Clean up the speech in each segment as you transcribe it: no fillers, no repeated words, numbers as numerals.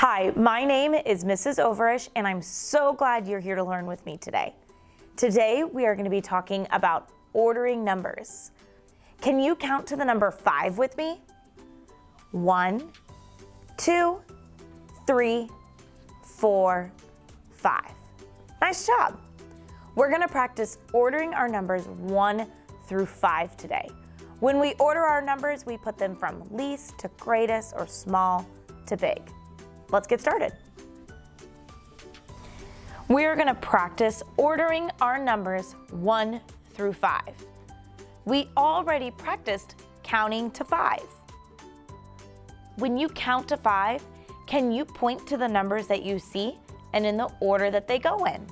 Hi, my name is Mrs. Overish, and I'm so glad you're here to learn with me today. Today, we are going to be talking about ordering numbers. Can you count to the number 5 with me? 1, 2, 3, 4, 5. Nice job. We're going to practice ordering our numbers 1 through 5 today. When we order our numbers, we put them from least to greatest or small to big. Let's get started. We are going to practice ordering our numbers 1 through 5. We already practiced counting to 5. When you count to 5, can you point to the numbers that you see and in the order that they go in?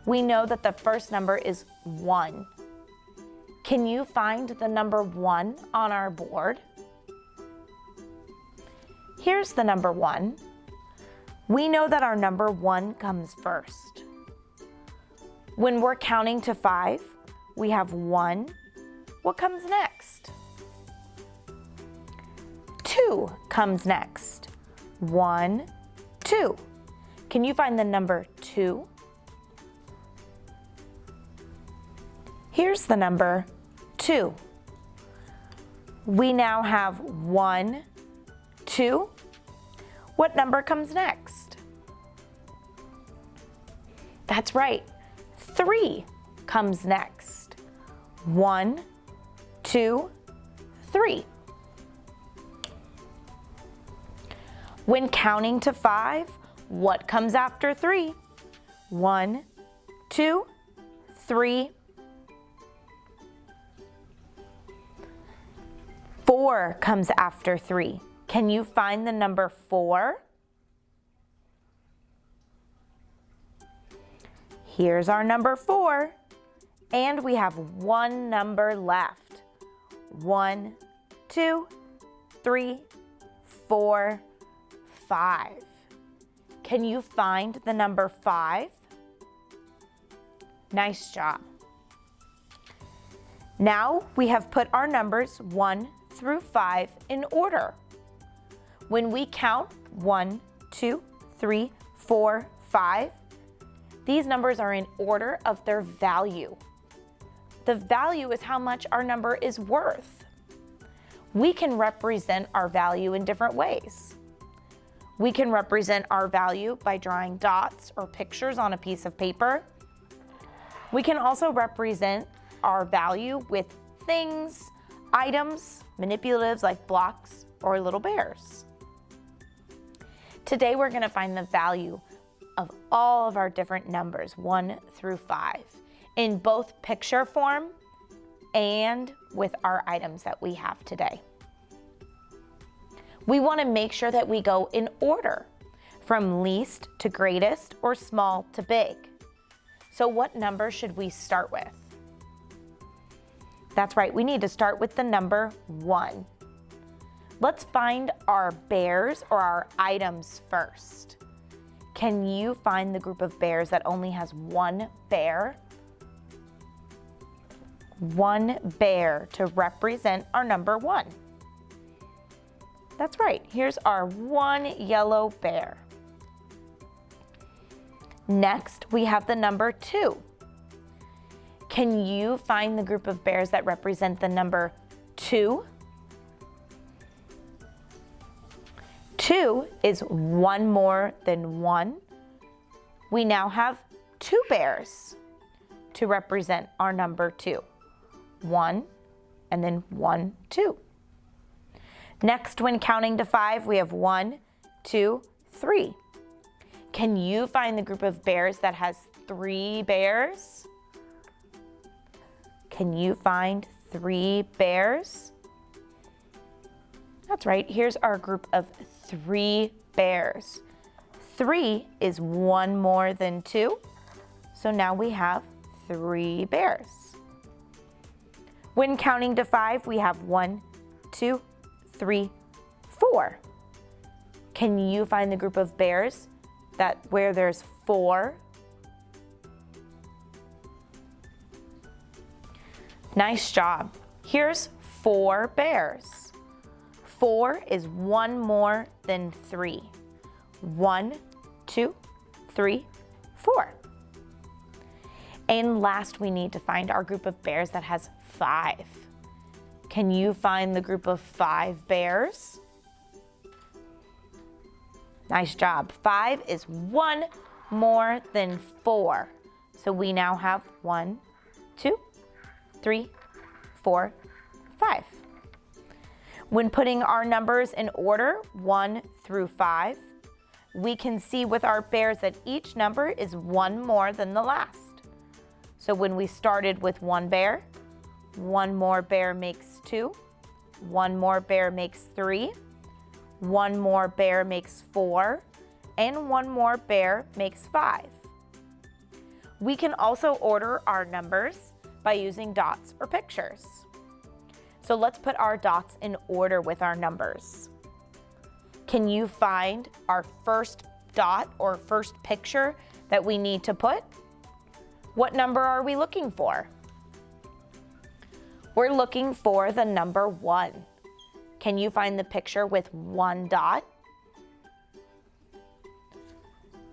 We know that the first number is 1. Can you find the number 1 on our board? Here's the number 1. We know that our number 1 comes first. When we're counting to 5, we have 1. What comes next? 2 comes next. 1, 2. Can you find the number 2? Here's the number 2. We now have 1, 2. What number comes next? That's right, 3 comes next. 1, 2, 3. When counting to 5, what comes after 3? 1, 2, 3. 4 comes after 3. Can you find the number 4? Here's our number 4, and we have one number left. 1, 2, 3, 4, 5. Can you find the number 5? Nice job. Now we have put our numbers 1 through 5 in order. When we count 1, 2, 3, 4, 5, these numbers are in order of their value. The value is how much our number is worth. We can represent our value in different ways. We can represent our value by drawing dots or pictures on a piece of paper. We can also represent our value with things, items, manipulatives like blocks or little bears. Today we're going to find the value of all of our different numbers 1 through 5 in both picture form and with our items that we have today. We want to make sure that we go in order from least to greatest or small to big. So what number should we start with? That's right, we need to start with the number 1. Let's find our bears or our items first. Can you find the group of bears that only has one bear? One bear to represent our number 1. That's right, here's our one yellow bear. Next, we have the number 2. Can you find the group of bears that represent the number 2? 2 is one more than 1. We now have 2 bears to represent our number 2. 1 and then 1, 2. Next, when counting to 5, we have 1, 2, 3. Can you find the group of bears that has 3 bears? Can you find 3 bears? That's right, here's our group of 3 bears. 3 is one more than 2, so now we have 3 bears. When counting to 5, we have 1, 2, 3, 4. Can you find the group of bears where there's 4? Nice job. Here's 4 bears. 4 is one more than 3. 1, 2, 3, 4. And last, we need to find our group of bears that has 5. Can you find the group of 5 bears? Nice job. 5 is one more than 4. So we now have 1, 2, 3, 4, 5. When putting our numbers in order, 1 through 5, we can see with our bears that each number is one more than the last. So when we started with 1 bear, 1 more bear makes 2, 1 more bear makes 3, 1 more bear makes 4, and 1 more bear makes 5. We can also order our numbers by using dots or pictures. So let's put our dots in order with our numbers. Can you find our first dot or first picture that we need to put? What number are we looking for? We're looking for the number 1. Can you find the picture with 1 dot?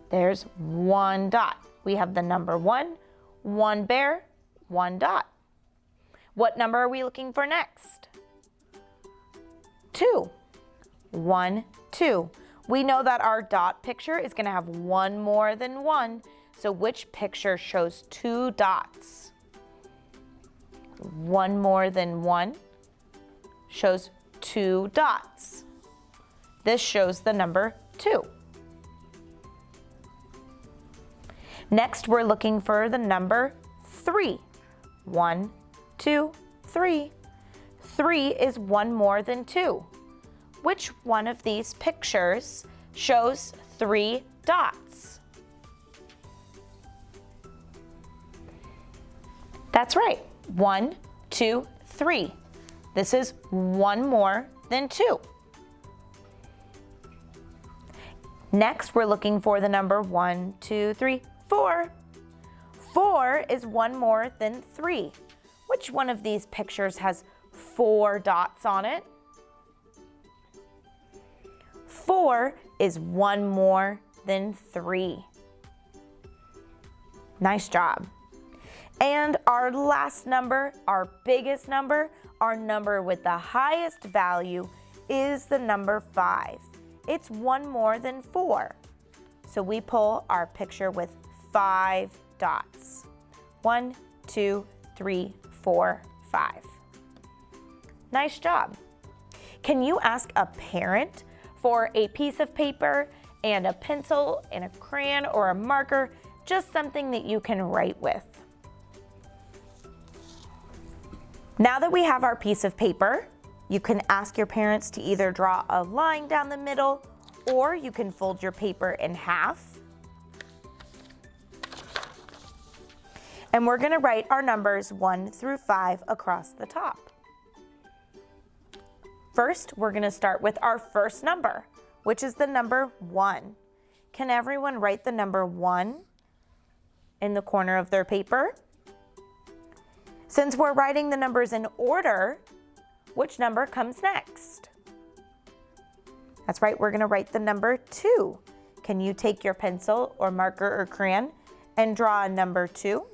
There's 1 dot. We have the number 1, 1 bear, 1 dot. What number are we looking for next? 2. 1, 2. We know that our dot picture is going to have one more than 1. So which picture shows 2 dots? 1 more than 1 shows 2 dots. This shows the number 2. Next, we're looking for the number 3. 1, 2, 3. 3 is one more than 2. Which one of these pictures shows 3 dots? That's right. 1, 2, 3. This is one more than 2. Next, we're looking for the number 1, 2, 3, 4. 4 is one more than 3. Which one of these pictures has 4 dots on it? 4 is one more than 3. Nice job. And our last number, our biggest number, our number with the highest value is the number 5. It's one more than 4. So we pull our picture with 5 dots. 1, 2, 3, 4, 5. Nice job. Can you ask a parent for a piece of paper and a pencil and a crayon or a marker, just something that you can write with? Now that we have our piece of paper, you can ask your parents to either draw a line down the middle, or you can fold your paper in half. And we're going to write our numbers 1 through 5 across the top. First, we're going to start with our first number, which is the number 1. Can everyone write the number 1 in the corner of their paper? Since we're writing the numbers in order, which number comes next? That's right, we're going to write the number 2. Can you take your pencil or marker or crayon and draw a number 2?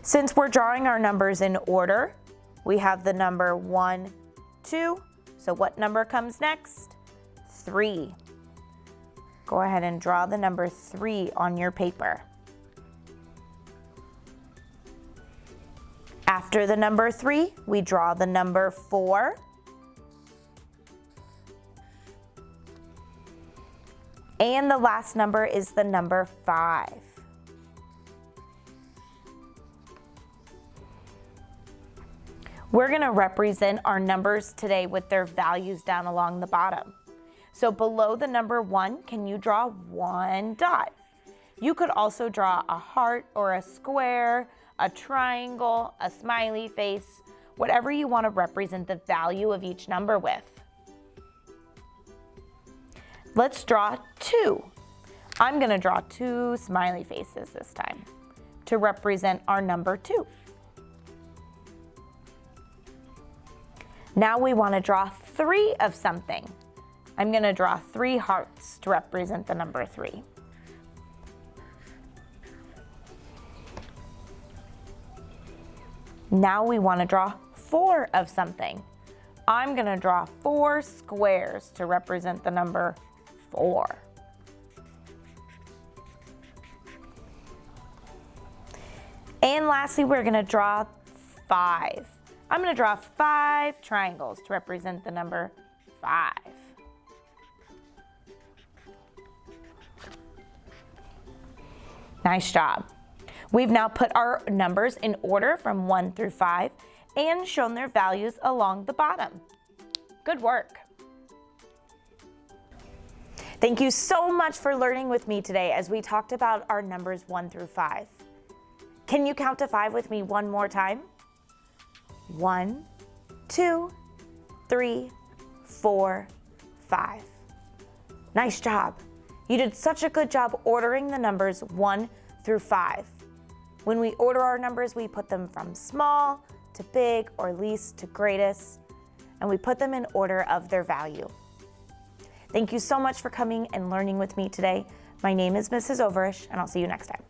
Since we're drawing our numbers in order, we have the number 1, 2. So what number comes next? 3. Go ahead and draw the number 3 on your paper. After the number 3, we draw the number 4. And the last number is the number 5. We're going to represent our numbers today with their values down along the bottom. So below the number 1, can you draw 1 dot? You could also draw a heart or a square, a triangle, a smiley face, whatever you want to represent the value of each number with. Let's draw 2. I'm going to draw 2 smiley faces this time to represent our number 2. Now we want to draw 3 of something. I'm going to draw 3 hearts to represent the number 3. Now we want to draw 4 of something. I'm going to draw 4 squares to represent the number 4. And lastly, we're going to draw 5. I'm going to draw 5 triangles to represent the number 5. Nice job. We've now put our numbers in order from 1 through 5 and shown their values along the bottom. Good work. Thank you so much for learning with me today as we talked about our numbers 1 through 5. Can you count to 5 with me one more time? 1, 2, 3, 4, 5. Nice job. You did such a good job ordering the numbers 1 through 5. When we order our numbers, we put them from small to big or least to greatest, and we put them in order of their value. Thank you so much for coming and learning with me today. My name is Mrs. Overish, and I'll see you next time.